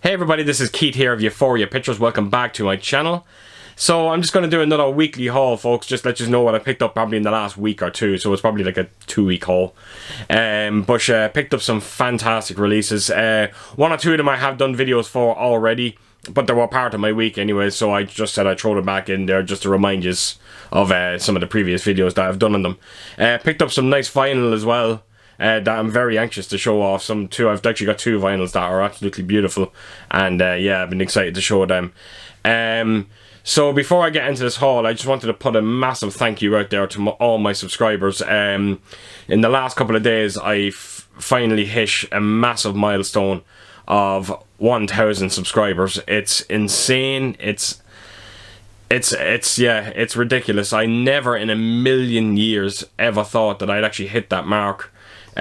Hey everybody, this is Keith here of Euphoria Pictures. Welcome back to my channel. So I'm just going to do another weekly haul, folks. Just let you know what I picked up probably in the last week or two. So it's probably like a 2-week haul. But picked up some fantastic releases. One or two of them I have done videos for already, but they were part of my week anyway. So I just said I'd throw them back in there just to remind you of some of the previous videos that I've done on them. Picked up some nice vinyl as well. That I'm very anxious to show off. I've actually got two vinyls that are absolutely beautiful, and yeah, I've been excited to show them. So before I get into this haul, I just wanted to put a massive thank you out there to all my subscribers. In the last couple of days, I finally hit a massive milestone of 1,000 subscribers. It's insane. It's ridiculous. I never in a million years ever thought that I'd actually hit that mark.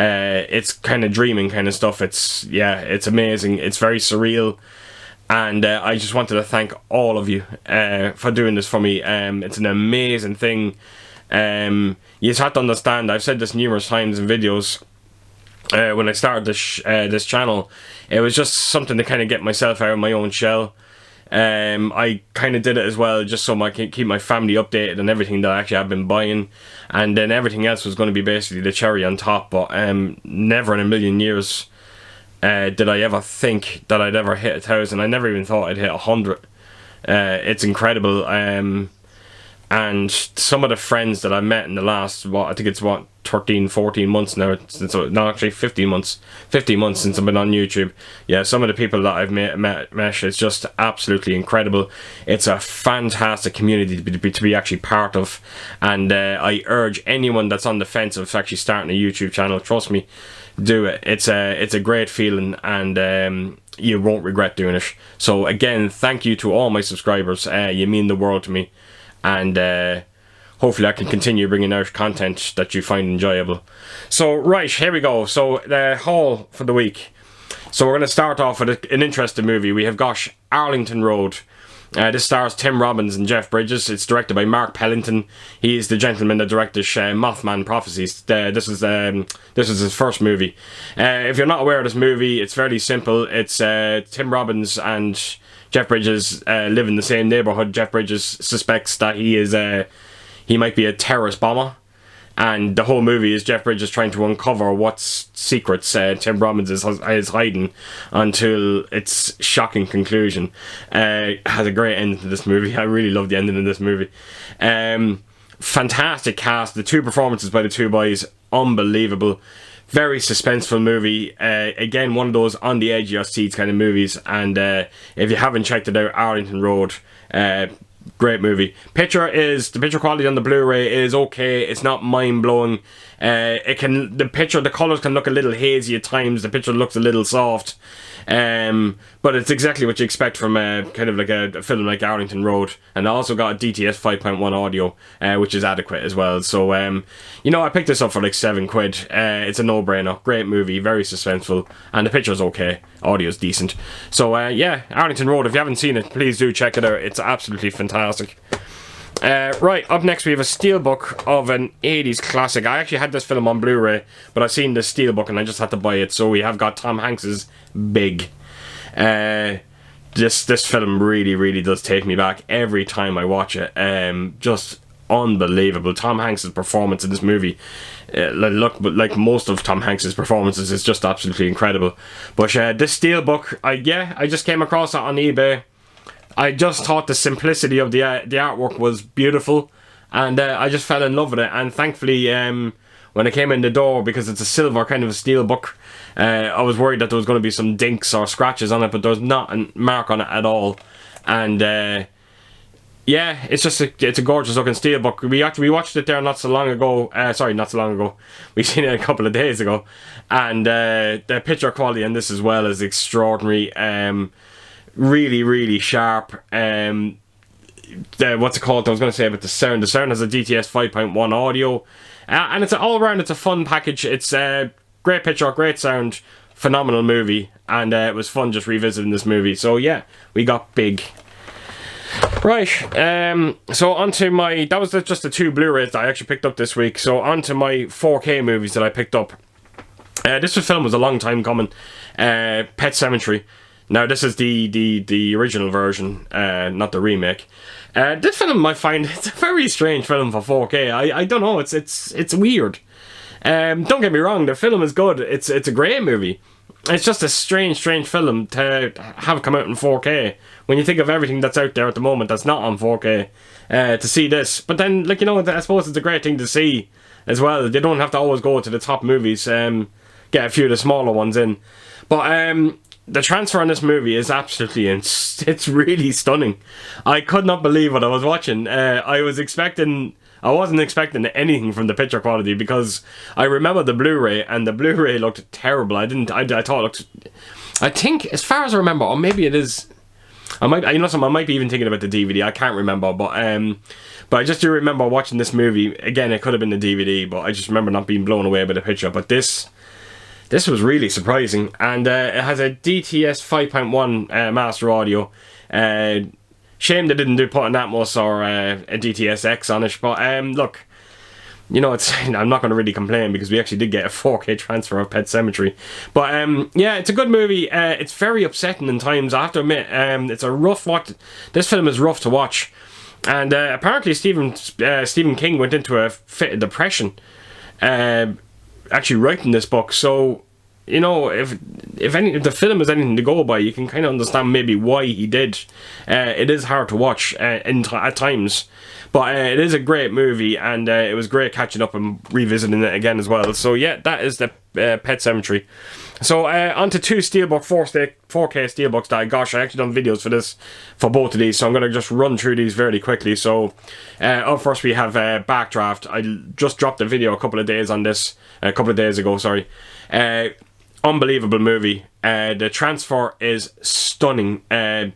It's kind of dreaming kind of stuff. It's amazing. It's very surreal, and I just wanted to thank all of you for doing this for me. It's an amazing thing. You just have to understand, I've said this numerous times in videos. When I started this channel, it was just something to kind of get myself out of my own shell. I kind of did it as well just so I can keep my family updated on everything that I actually have been buying, and then everything else was going to be basically the cherry on top. But never in a million years did I ever think that I'd ever hit 1,000. I never even thought I'd hit 100. It's incredible. And some of the friends that I met in the last, I think it's 13, 14 months now, no, actually 15 months since I've been on YouTube. Yeah, some of the people that I've met, it's just absolutely incredible. It's a fantastic community to be actually part of, and I urge anyone that's on the fence of actually starting a YouTube channel, trust me, do it. It's a great feeling, and you won't regret doing it. So again, thank you to all my subscribers. You mean the world to me. And hopefully I can continue bringing out content that you find enjoyable. So right, here we go. So the haul for the week. So we're going to start off with an interesting movie. We have got Arlington Road. This stars Tim Robbins and Jeff Bridges. It's directed by Mark Pellington. He is the gentleman that directed Mothman Prophecies. This is his first movie. If you're not aware of this movie, it's fairly simple. It's Tim Robbins and Jeff Bridges live in the same neighborhood. Jeff Bridges suspects that he might be a terrorist bomber, and the whole movie is Jeff Bridges trying to uncover what secrets Tim Robbins is hiding until its shocking conclusion. Has a great ending to this movie. I really love the ending of this movie. Fantastic cast. The two performances by the two boys, unbelievable. Very suspenseful movie. Again, one of those on the edge of your seats kind of movies. And if you haven't checked it out, Arlington Road, great movie. The picture quality on the Blu-ray is okay. It's not mind-blowing. The colours can look a little hazy at times. The picture looks a little soft. But it's exactly what you expect from kind of like a film like Arlington Road. And I also got a DTS 5.1 audio, which is adequate as well. So, I picked this up for like £7. It's a no-brainer. Great movie, very suspenseful, and the picture's okay. Audio's decent. So, yeah, Arlington Road, if you haven't seen it, please do check it out. It's absolutely fantastic. Right, up next we have a steelbook of an 80s classic. I actually had this film on Blu-ray, but I've seen this steelbook and I just had to buy it. So we have got Tom Hanks's Big. This film really, really does take me back every time I watch it. Just unbelievable. Tom Hanks's performance in this movie, like most of Tom Hanks's performances, is just absolutely incredible. But this steelbook, I just came across it on eBay. I just thought the simplicity of the artwork was beautiful, and I just fell in love with it. And thankfully, when I came in the door, because it's a silver kind of a steel book, I was worried that there was going to be some dinks or scratches on it, but there's not a mark on it at all. And yeah, it's a gorgeous looking steel book. We watched it there not so long ago. We seen it a couple of days ago, and the picture quality in this as well is extraordinary. Really, really sharp. What's it called? I was going to say about the sound. The sound has a DTS 5.1 audio, and it's all around. It's a fun package. It's a great picture, great sound, phenomenal movie, and it was fun just revisiting this movie. So yeah, we got Big. Right, so onto that was just the two Blu-rays that I actually picked up this week. So onto my 4K movies that I picked up. This film was a long time coming. Pet Sematary. Now this is the original version, not the remake. This film, I find, it's a very strange film for 4K. I don't know, it's weird. Don't get me wrong, the film is good. It's a great movie. It's just a strange film to have come out in 4K. When you think of everything that's out there at the moment that's not on 4K, to see this. But then, like, you know, I suppose it's a great thing to see as well. They don't have to always go to the top movies. Get a few of the smaller ones in. But the transfer on this movie is absolutely, it's really stunning. I could not believe what I was watching. I wasn't expecting anything from the picture quality, because I remember the Blu-ray, and the Blu-ray looked terrible. I thought it looked, I think, as far as I remember, or maybe it is, I might be even thinking about the DVD, I can't remember, but I just do remember watching this movie. Again, it could have been the DVD, but I just remember not being blown away by the picture. But this was really surprising, and it has a DTS 5.1 master audio. Shame they didn't put an Atmos or a DTS X on it, but look, you know, I'm not going to really complain, because we actually did get a 4K transfer of Pet Sematary. But yeah, it's a good movie. It's very upsetting in times, I have to admit. It's a rough watch. This film is rough to watch, and apparently Stephen King went into a fit of depression actually writing this book. So, you know, if the film is anything to go by, you can kind of understand maybe why he did. It is hard to watch at times, but it is a great movie, and it was great catching up and revisiting it again as well. So yeah, that is the Pet Sematary. So on to two Steelbook 4K Steelbooks that I actually done videos for both of these, so I'm going to just run through these very quickly. So up first we have Backdraft. I just dropped a video a couple of days ago, sorry. Unbelievable movie. The transfer is stunning. I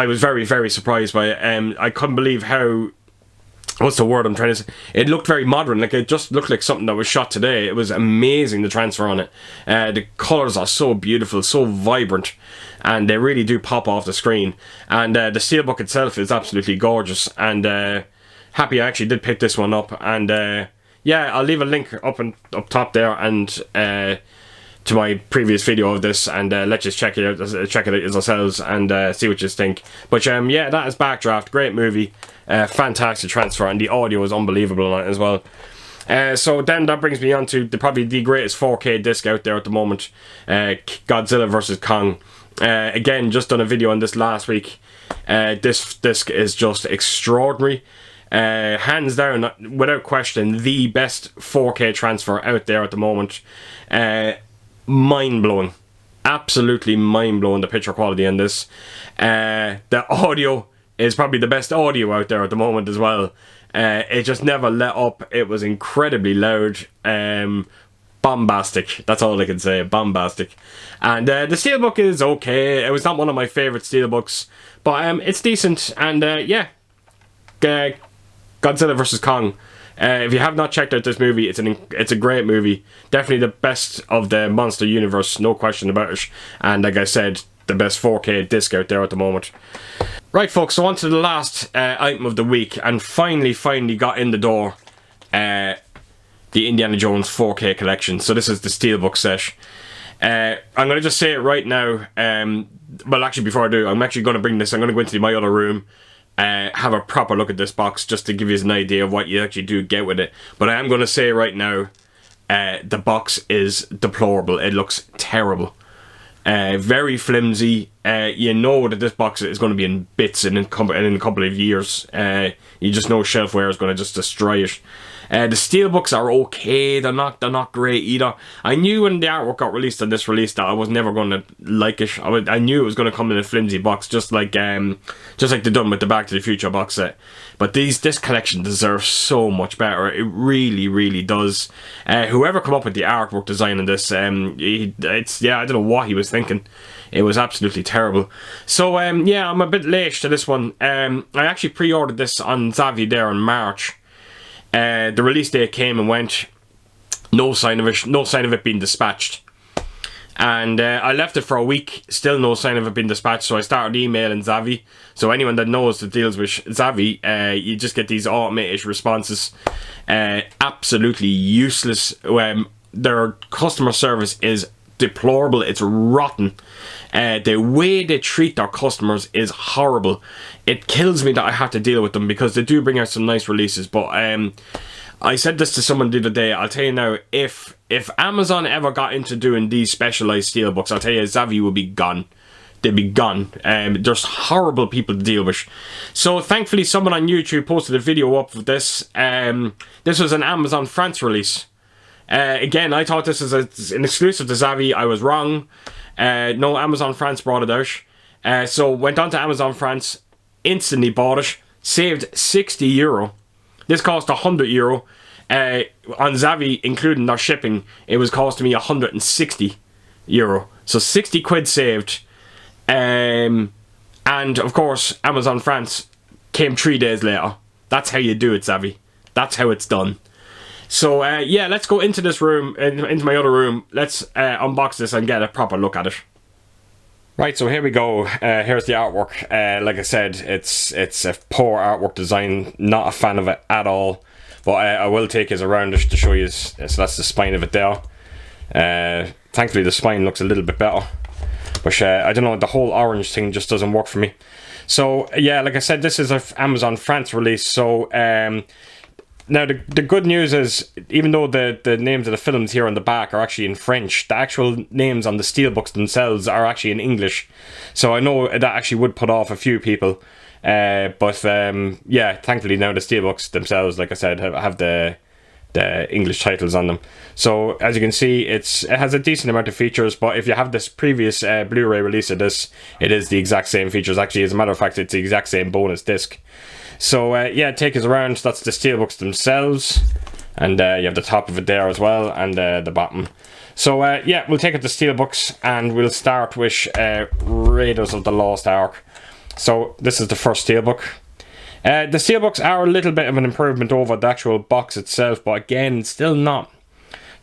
was very, very surprised by it. I couldn't believe how, what's the word I'm trying to say? It looked very modern, like it just looked like something that was shot today. It was amazing, the transfer on it. The colours are so beautiful, so vibrant, and they really do pop off the screen. And the steelbook itself is absolutely gorgeous, and happy I actually did pick this one up. And yeah, I'll leave a link up top there, and to my previous video of this, and let's just check it out yourselves and see what you think. But yeah, that is Backdraft. Great movie, fantastic transfer, and the audio is unbelievable on it as well. So then that brings me on to probably the greatest 4K disc out there at the moment, Godzilla vs. Kong. Again, just done a video on this last week. This disc is just extraordinary. Hands down, without question, the best 4K transfer out there at the moment. Mind-blowing, absolutely mind-blowing, the picture quality in this. The audio is probably the best audio out there at the moment as well. It just never let up. It was incredibly loud, bombastic, that's all I can say, bombastic. And the steelbook is okay. It was not one of my favourite steelbooks, but it's decent. And yeah, Godzilla vs. Kong. If you have not checked out this movie, it's a great movie. Definitely the best of the monster universe, no question about it. And like I said, the best 4K disc out there at the moment. Right, folks, so on to the last item of the week, and finally got in the door the Indiana Jones 4K collection. So this is the steelbook set. I'm going to just say it right now. Well, actually, before I do, I'm actually going to bring this. I'm going to go into my other room. Have a proper look at this box just to give you an idea of what you actually do get with it. But I am going to say right now, the box is deplorable. It looks terrible. Very flimsy. You know that this box is going to be in bits in a couple of years. You just know shelfware is going to just destroy it. The steelbooks are okay. They're not great either. I knew when the artwork got released on this release that I was never going to like it. I knew it was going to come in a flimsy box, just like they done with the Back to the Future box set. But this collection deserves so much better. It really, really does. Whoever come up with the artwork design on this, I don't know what he was thinking. It was absolutely terrible. So yeah, I'm a bit late to this one. I actually pre-ordered this on Zavvi there in March. The release date came and went. No sign of it being dispatched. And I left it for a week, still no sign of it being dispatched, so I started emailing Zavvi. So anyone that knows that deals with Zavvi, you just get these automated responses. Absolutely useless. Their customer service is deplorable. It's rotten. The way they treat their customers is horrible. It kills me that I have to deal with them, because they do bring out some nice releases. But I said this to someone the other day. I'll tell you now, if Amazon ever got into doing these specialized steelbooks, I'll tell you, Zavvi would be gone. They'd be gone. There's horrible people to deal with. So thankfully someone on YouTube posted a video up of this. This was an Amazon France release. Again, I thought this was an exclusive to Zavvi. I was wrong. No, Amazon France brought it out. So went on to Amazon France, instantly bought it, saved €60. This cost €100. On Zavvi, including their shipping, it was costing me €160. So 60 quid saved. And of course, Amazon France came 3 days later. That's how you do it, Zavvi. That's how it's done. So yeah, let's go into this room, into my other room. Let's unbox this and get a proper look at it. Right, so here we go. Here's the artwork. Like I said, it's a poor artwork design. Not a fan of it at all. But I will take it around just to show you. So that's the spine of it there. Thankfully, the spine looks a little bit better. But I don't know, the whole orange thing just doesn't work for me. So yeah, like I said, this is an Amazon France release. So now the good news is, even though the names of the films here on the back are actually in French, the actual names on the steelbooks themselves are actually in English. So I know that actually would put off a few people. But yeah, thankfully now the steelbooks themselves, like I said, have the English titles on them. So as you can see, it has a decent amount of features, but if you have this previous Blu-ray release of this, it is the exact same features. Actually, as a matter of fact, it's the exact same bonus disc. So yeah, take us around. That's the steelbooks themselves, and you have the top of it there as well, and the bottom. So yeah, we'll take it to steelbooks, and we'll start with Raiders of the Lost Ark. So this is the first steelbook. The steelbooks are a little bit of an improvement over the actual box itself, but again, still not.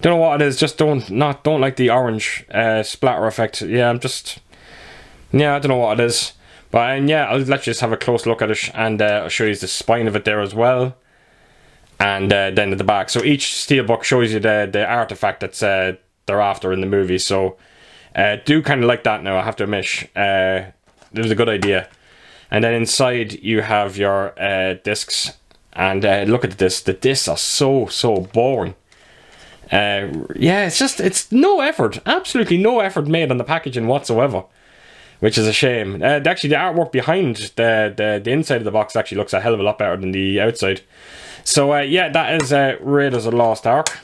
Don't know what it is. Just don't like the orange splatter effect. Yeah, I don't know what it is. But yeah, I'll let you just have a close look at it, and I'll show you the spine of it there as well, and then at the back. So each steelbook shows you the artifact that's they're after in the movie. So do kind of like that now, I have to admit. It was a good idea. And then inside you have your discs, and look at this. The discs are so boring. Yeah, it's no effort, absolutely no effort made on the packaging whatsoever, which is a shame. Actually, the artwork behind the inside of the box actually looks a hell of a lot better than the outside. So yeah, that is Raiders of the Lost Ark.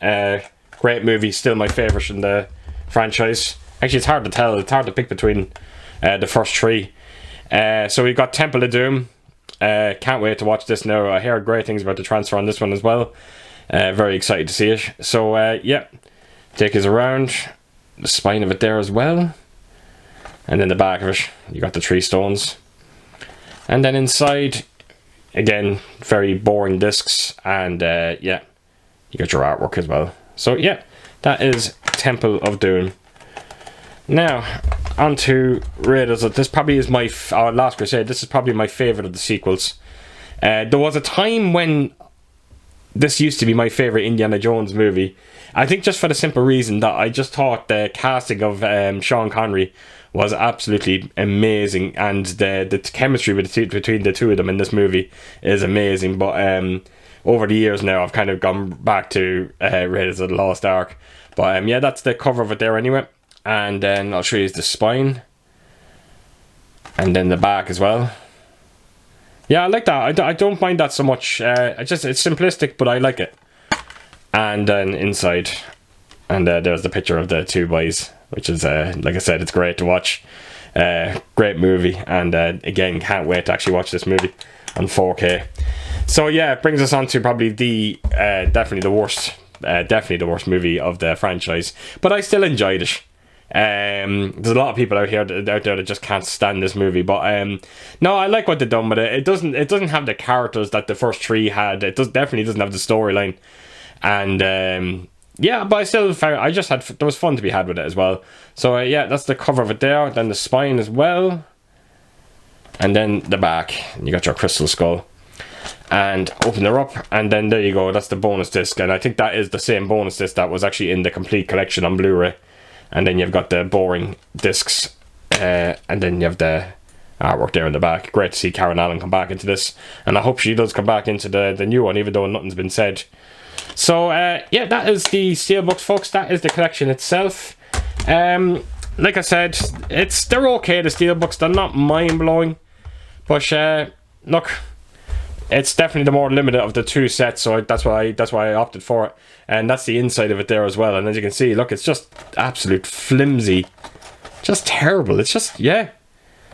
Great movie, still my favourite in the franchise. Actually, it's hard to tell. It's hard to pick between the first three. So we've got Temple of Doom. Can't wait to watch this now. I heard great things about the transfer on this one as well. Very excited to see it. So yeah, take us around. The spine of it there as well. And then the back of it, you got the 3 stones. And then inside, again, very boring discs. And yeah, you got your artwork as well. So yeah, that is Temple of Doom. Now, on to Raiders. This probably is my Last Crusade. This is probably my favourite of the sequels. There was a time when this used to be my favourite Indiana Jones movie. I think just for the simple reason that I just thought the casting of Sean Connery was absolutely amazing, and the chemistry between the two of them in this movie is amazing. But over the years now, I've kind of gone back to Raiders of the Lost Ark. But yeah, that's the cover of it there anyway. And then I'll show you the spine. And then the back as well. Yeah, I like that. I don't mind that so much. It's simplistic, but I like it. And then inside. And there's the picture of the 2 boys. Which is, like I said, it's great to watch. Great movie. And again, can't wait to actually watch this movie on 4K. So yeah, it brings us on to probably definitely the worst movie of the franchise. But I still enjoyed it. There's a lot of people out there that just can't stand this movie, but no, I like what they've done with it. It doesn't have the characters that the first 3 had. It definitely doesn't have the storyline, and yeah, but I still found there was fun to be had with it as well. So yeah, that's the cover of it there. Then the spine as well, and then the back. You got your crystal skull, and open her up, and then there you go. That's the bonus disc, and I think that is the same bonus disc that was actually in the complete collection on Blu-ray. and then you've got the boring discs, and then you have the artwork there in the back. Great to see Karen Allen come back into this, and I hope she does come back into the new one, even though nothing's been said. So yeah, that is the Steelbooks, folks. That is the collection itself. Like I said, they're okay, the Steelbooks. They're not mind-blowing, but look, it's definitely the more limited of the two sets, so that's why I opted for it. And that's the inside of it there as well. And as you can see, look, it's just absolute flimsy, just terrible. It's just, yeah,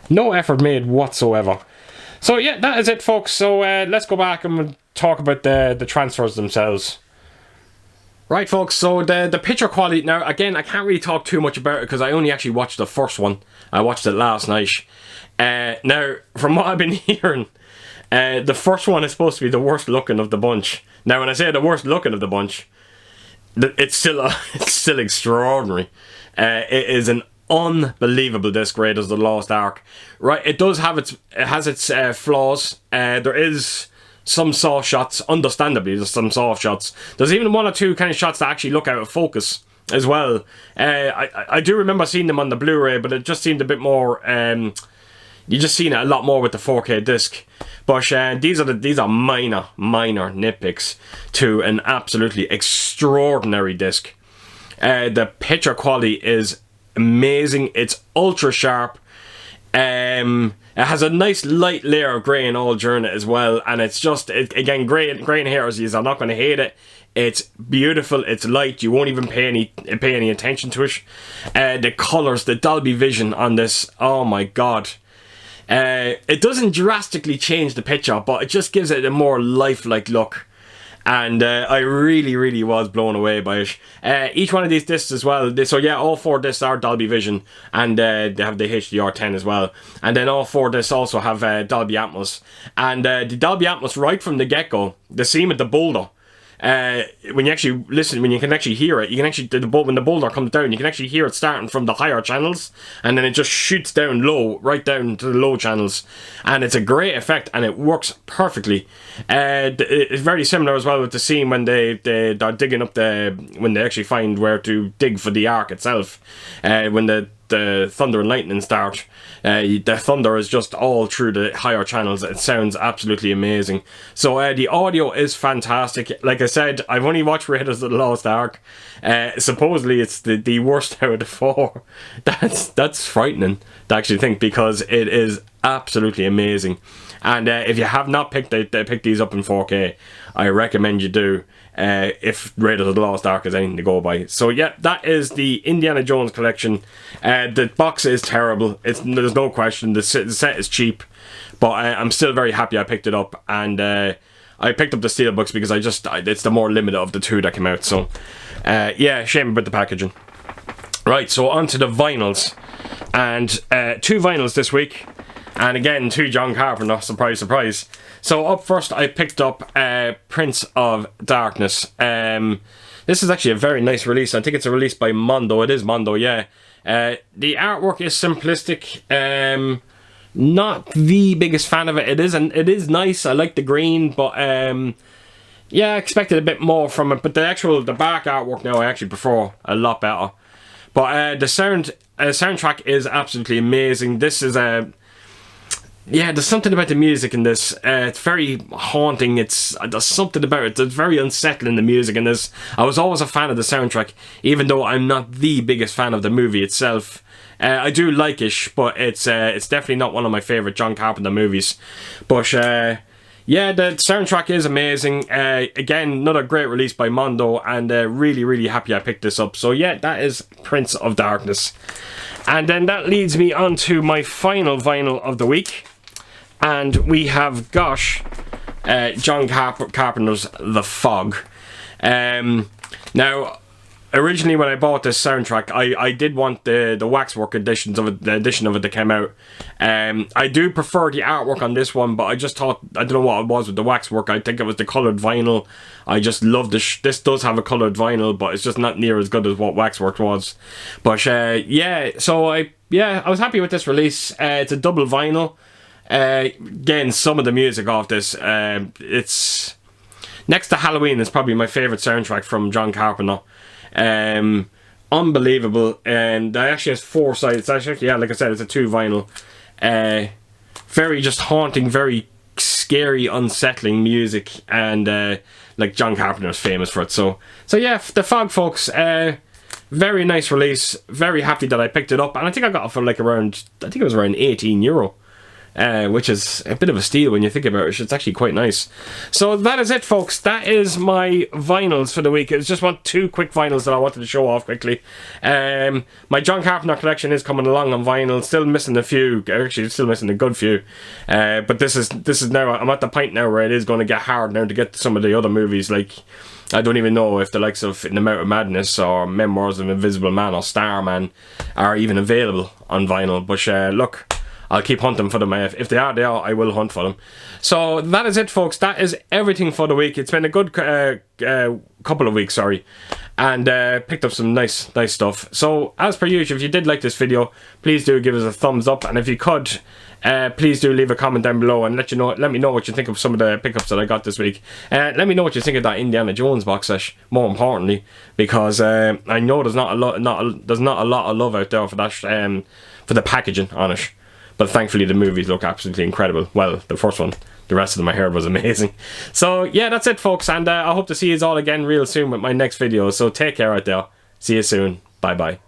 no effort made whatsoever. So yeah, that is it, folks. So let's go back and we'll talk about the transfers themselves. Right, folks, so the picture quality, now again, I can't really talk too much about it because I only actually watched the first one. I watched it last night. Now, from what I've been hearing, the first one is supposed to be the worst looking of the bunch. Now, when I say the worst looking of the bunch, it's still extraordinary. It is an unbelievable disc, Raiders of the Lost Ark. Right, it has its flaws. There is some soft shots, understandably there's some soft shots. There's even one or two kind of shots that actually look out of focus as well. I do remember seeing them on the Blu-ray, but it just seemed a bit more, you just seen it a lot more with the 4K disc. But these are minor nitpicks to an absolutely extraordinary disc. The picture quality is amazing. It's ultra sharp. It has a nice light layer of grey and all during it as well, and it's just, again, grey and hairs, you're not going to hate it. It's beautiful, it's light, you won't even pay any attention to it. The colours, the Dolby Vision on this, oh my god. It doesn't drastically change the picture, but it just gives it a more lifelike look. And I really was blown away by it. Each one of these discs as well, so yeah, all 4 discs are Dolby Vision, and they have the HDR10 as well. And then all 4 discs also have Dolby Atmos. And the Dolby Atmos, right from the get-go, the scene with the boulder, when you actually listen, when you can actually hear it, you can actually, when the boulder comes down, you can actually hear it starting from the higher channels, and then it just shoots down low, right down to the low channels, and it's a great effect, and it works perfectly. It's very similar as well with the scene when they're digging up when they actually find where to dig for the Ark itself, when the thunder and lightning start. The thunder is just all through the higher channels. It sounds absolutely amazing. So the audio is fantastic. Like I said, I've only watched Raiders of the Lost Ark. Supposedly it's the worst out of the 4. That's frightening to actually think, because it is absolutely amazing. And if you have not picked these up in 4K, I recommend you do. If Raiders of the Lost Ark is anything to go by. So yeah, that is the Indiana Jones collection. The box is terrible. There's no question. The set is cheap, but I'm still very happy I picked it up. And I picked up the Steelbooks because it's the more limited of the two that came out. So yeah, shame about the packaging. Right, so on to the vinyls. And 2 vinyls this week. And again, 2 John Carpenter, surprise, surprise. So up first, I picked up Prince of Darkness. This is actually a very nice release. I think it's a release by Mondo. It is Mondo, yeah. The artwork is simplistic. Not the biggest fan of it. It is nice. I like the green, but yeah, I expected a bit more from it. But the back artwork now I actually prefer a lot better. But the soundtrack is absolutely amazing. This is yeah, there's something about the music in this. It's very haunting. There's something about it. It's very unsettling, the music in this. I was always a fan of the soundtrack, even though I'm not the biggest fan of the movie itself. I do like it, but it's definitely not one of my favourite John Carpenter movies. But yeah, the soundtrack is amazing. Again, another great release by Mondo, and really happy I picked this up. So yeah, that is Prince of Darkness. And then that leads me on to my final vinyl of the week. And we have got John Carpenter's The Fog. Now, originally when I bought this soundtrack, I did want the waxwork edition of it that came out. I do prefer the artwork on this one, but I just thought, I don't know what it was with the waxwork. I think it was the coloured vinyl. I just love this. This does have a coloured vinyl, but it's just not near as good as what waxwork was. But yeah, so I was happy with this release. It's a double vinyl. Again, some of the music off this, it's next to Halloween is probably my favourite soundtrack from John Carpenter. unbelievable. And it actually has 4 sides. It's actually, yeah, like I said, it's a 2 vinyl. Very just haunting, very scary, unsettling music, and like John Carpenter is famous for it. So yeah, The Fog, folks. Very nice release. Very happy that I picked it up, and I think I got it for like around, I think it was around €18. Which is a bit of a steal when you think about it. It's actually quite nice. So that is it, folks. That is my vinyls for the week. It's just 2 quick vinyls that I wanted to show off quickly. My John Carpenter collection is coming along on vinyl. Still missing a few. Actually, still missing a good few. But this is now, I'm at the point now where it is going to get hard now to get to some of the other movies. Like, I don't even know if the likes of In the Mouth of Madness or Memoirs of Invisible Man or Starman are even available on vinyl. But look, I'll keep hunting for them. If they are, I will hunt for them. So that is it, folks. That is everything for the week. It's been a good couple of weeks, sorry. And picked up some nice stuff. So, as per usual, if you did like this video, please do give us a thumbs up. And if you could, please do leave a comment down below and let me know what you think of some of the pickups that I got this week. Let me know what you think of that Indiana Jones box set, more importantly, because I know there's not a lot of love out there for that, for the packaging on it. But thankfully the movies look absolutely incredible. Well, the first one. The rest of them I heard was amazing. So yeah, that's it, folks. And I hope to see you all again real soon with my next video. So take care out there. See you soon. Bye bye.